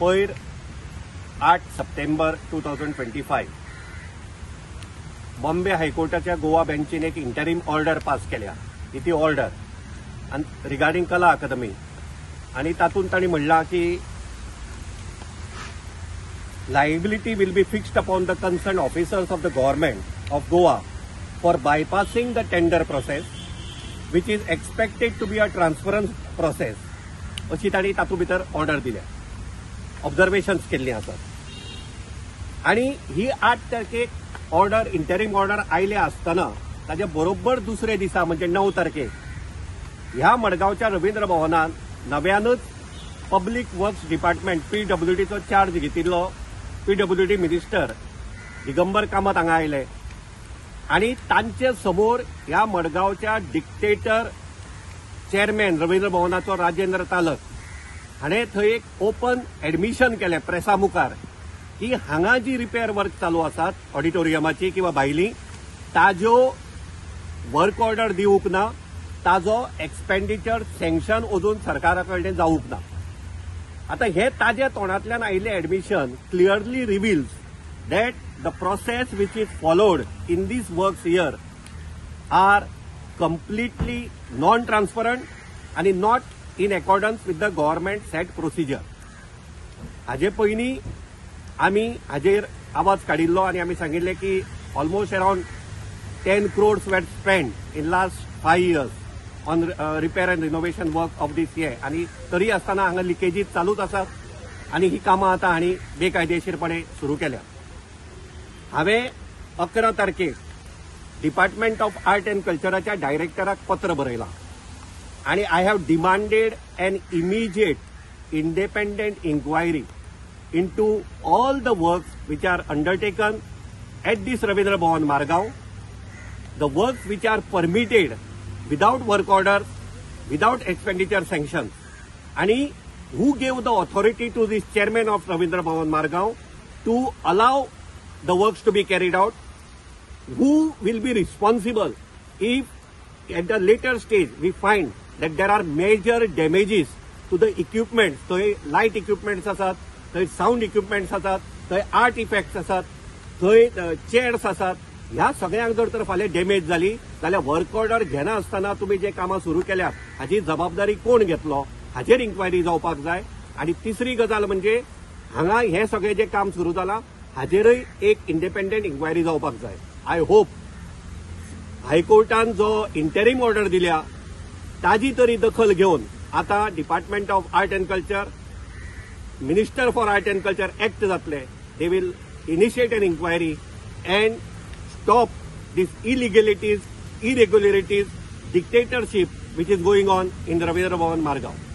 पैर 8 सप्टेंबर 2025 बॉम्बे हायकोर्टाच्या गोवा बेंचीन एक interim order pass केल्या. ती ऑर्डर रिगार्डिंग कला अकादमी आणि तातूंत तांणी म्हणला की liability will be fixed upon the concerned officers of the government of Goa for bypassing the tender process, which is expected to be a transparent process. अशी तांणी तातूंत भितर ऑर्डर दिल्या, ऑब्जर्वेशन्स केल्ली आसात. आणि ही 8 तारखेक ऑर्डर इंटरिम ऑर्डर आयले आसतना ताच्या बरोबर दुसरे दिसा म्हणजे 9 तारखेक ह्या मडगांवच्या रवींद्र भवनात नव्यानच पब्लीक वर्क्स डिपार्टमेंट PWDचो चार्ज घेतिल्लो PWD मिनिस्टर दिगंबर कामत हांगा आयले आणि तांचे समोर ह्या मडगांवच्या डिक्टेटर चेअरमॅन रवींद्र भवनाचो राजेंद्र तालक हाणें थंय एक ओपन एडमिशन केलें प्रेसा मुखार की हांगा जी रिपेअर वर्क चालू आसात ऑडिटोरियमाची किंवा भायली ताज्यो वर्क ऑर्डर दिवूंक ना, ताजो एक्सपेंडिचर सँक्शन अजून सरकारा कडल्यान जावूंक ना. आता हे ताजे तोंडांतल्यान आयिल्ले admission clearly reveals that the process which is followed in these works here are completely non transparent आणि not in accordance with the government set procedure. हाजे पयलीं आमी हाजेर आवाज काडिल्लो आणि आमी सांगिल्ले की almost around 10 crores were spent in last 5 years on repair and renovation work of this year. आणि तरी असताना हांगा लिकेजीस चालूच आसात आणि ही कामां आतां हांणी बेकायदेशीरपणे सुरू केल्या. हांवें 11 तारखेक डिपार्टमेंट ऑफ आर्ट अँड कल्चराच्या डायरेक्टराक पत्र बरयलां आणि I have demanded an immediate independent inquiry into all the works which are undertaken at this Ravindra Bhavan Margaon, the works which are permitted without work orders, without expenditure sanctions, and who gave the authority to this chairman of Ravindra Bhavan Margaon to allow the works to be carried out, who will be responsible if at the later stage we find that there are major damages to the equipment, so light equipments asat, थंय sound equipments आसात, थंय art effects आसात, थंय chairs आसात, ह्या सगळ्यांक जर तर फाल्यां डॅमेज जाली जाल्यार वर्क ऑर्डर घेना आसतना तुमी जे कामां सुरू केल्यात हाची जबाबदारी कोण घेतलो हाचेर इन्क्वायरी जावपाक जाय. आणि तिसरी गजाल म्हणजे हांगा हे सगळें जे काम सुरू जालां हाचेरय एक इंडिपेंडंट इन्क्वायरी जावपाक जाय. आय होप हायकोर्टान जो इंटरिम ऑर्डर दिल्या ताजी तरी दखल घेवन आता department of art and culture Minister for Art and Culture Act जातले. They will initiate an inquiry and stop these illegalities, irregularities, dictatorship which is going on in the Ravindra Bhavan Margaon.